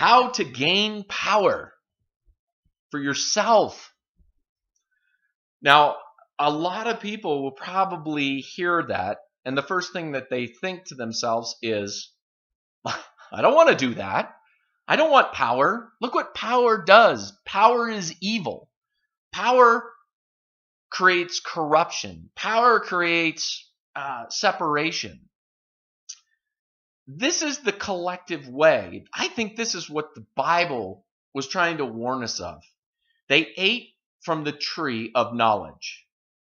How to gain power for yourself. Now, a lot of people will probably hear that, and the first thing that they think to themselves is, I don't want to do that. I don't want power. Look what power does. Power is evil. Power creates corruption. Power creates separation. This is the collective way. I think this is what the Bible was trying to warn us of. They ate from the tree of knowledge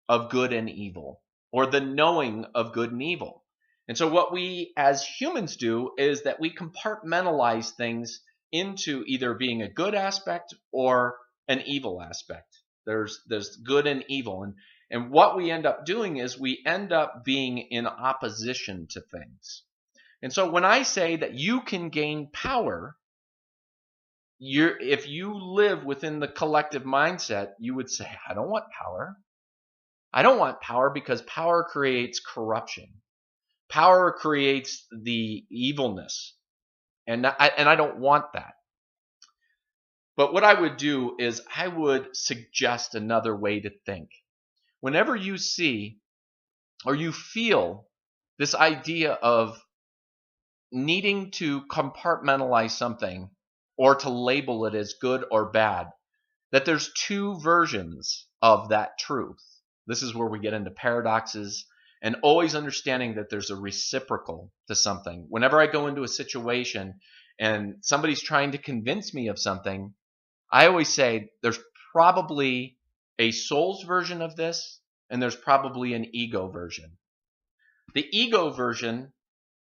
of good and evil, or the knowing of good and evil. And so what we as humans do is that we compartmentalize things into either being a good aspect or an evil aspect. There's good and evil. And what we end up doing is we end up being in opposition to things. And so when I say that you can gain power, if you live within the collective mindset, you would say, I don't want power. I don't want power because power creates corruption. Power creates the evilness. And I don't want that. But what I would do is I would suggest another way to think. Whenever you see or you feel this idea of needing to compartmentalize something or to label it as good or bad, that there's two versions of that truth. This is where we get into paradoxes and always understanding that there's a reciprocal to something. Whenever I go into a situation and somebody's trying to convince me of something, I always say there's probably a soul's version of this and there's probably an ego version. The ego version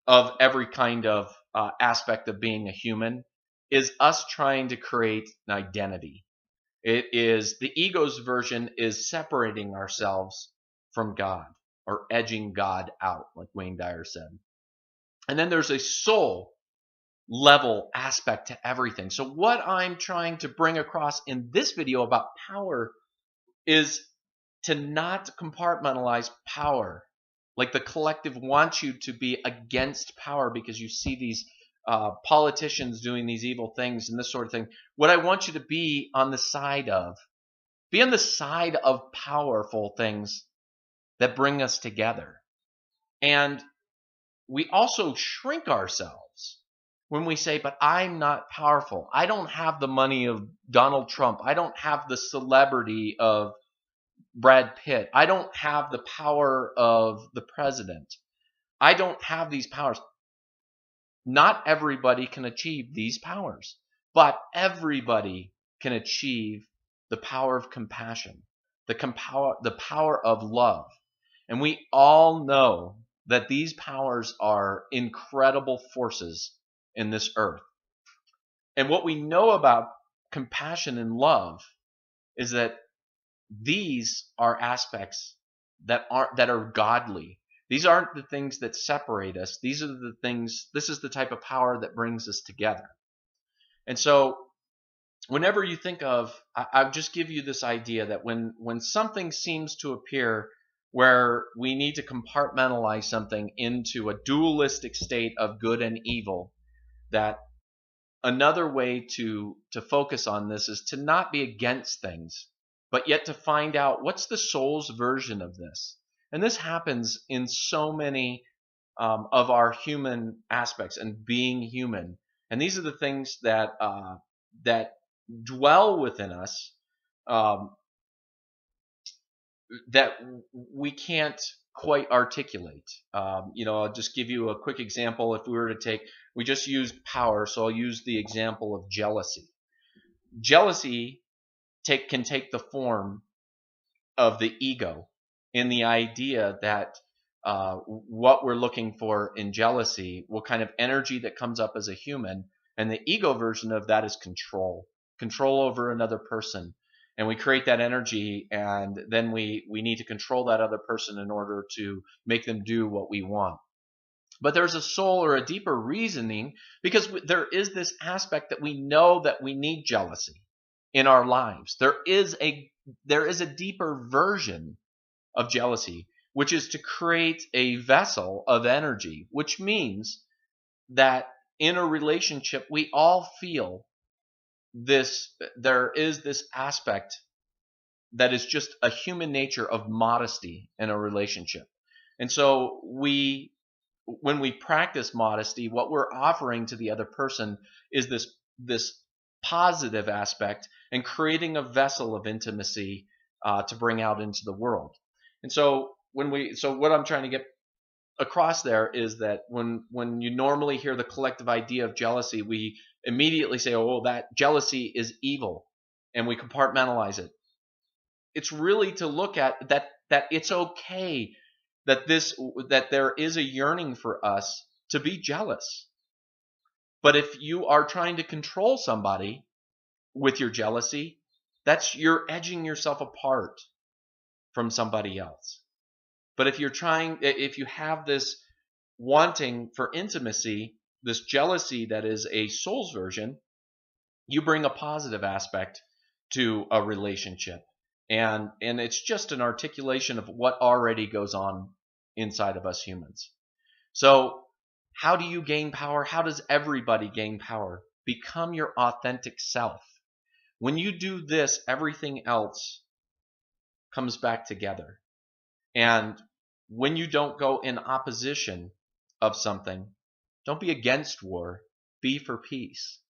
of every kind of aspect of being a human is us trying to create an identity. It is the ego's version is separating ourselves from God or edging God out, like Wayne Dyer said. And then there's a soul level aspect to everything. So what I'm trying to bring across in this video about power is to not compartmentalize power. Like the collective wants you to be against power because you see these politicians doing these evil things and this sort of thing. What I want you to be on the side of powerful things that bring us together. And we also shrink ourselves when we say, but I'm not powerful. I don't have the money of Donald Trump. I don't have the celebrity of Brad Pitt. I don't have the power of the president. I don't have these powers. Not everybody can achieve these powers, but everybody can achieve the power of compassion, the power of love. And we all know that these powers are incredible forces in this earth. And what we know about compassion and love is that these are aspects that are godly. These aren't the things that separate us. These are the things, this is the type of power that brings us together. And so whenever you think of, I'll just give you this idea that when something seems to appear where we need to compartmentalize something into a dualistic state of good and evil, that another way to focus on this is to not be against things, but yet to find out what's the soul's version of this. And this happens in so many of our human aspects and being human. And these are the things that dwell within us that we can't quite articulate. I'll just give you a quick example. If we were to we just used power, so I'll use the example of jealousy. Jealousy can take the form of the ego, in the idea that what we're looking for in jealousy, what kind of energy that comes up as a human, and the ego version of that is control over another person. And we create that energy, and then we need to control that other person in order to make them do what we want. But there's a soul or a deeper reasoning, because there is this aspect that we know that we need jealousy in our lives. There is a deeper version of jealousy, which is to create a vessel of energy, which means that in a relationship, we all feel this, there is this aspect that is just a human nature of modesty in a relationship. And so when we practice modesty, what we're offering to the other person is this positive aspect and creating a vessel of intimacy to bring out into the world. And so so what I'm trying to get across there is that when you normally hear the collective idea of jealousy, we immediately say, oh, that jealousy is evil, and we compartmentalize it. It's really to look at that it's okay that there is a yearning for us to be jealous. But if you are trying to control somebody with your jealousy, you're edging yourself apart from somebody else. But if you have this wanting for intimacy, this jealousy that is a soul's version, you bring a positive aspect to a relationship. And it's just an articulation of what already goes on inside of us humans. So how do you gain power? How does everybody gain power? Become your authentic self. When you do this, everything else comes back together. And when you don't go in opposition of something, don't be against war, be for peace.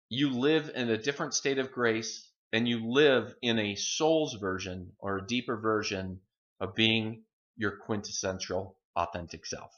You live in a different state of grace, and you live in a soul's version or a deeper version of being your quintessential authentic self.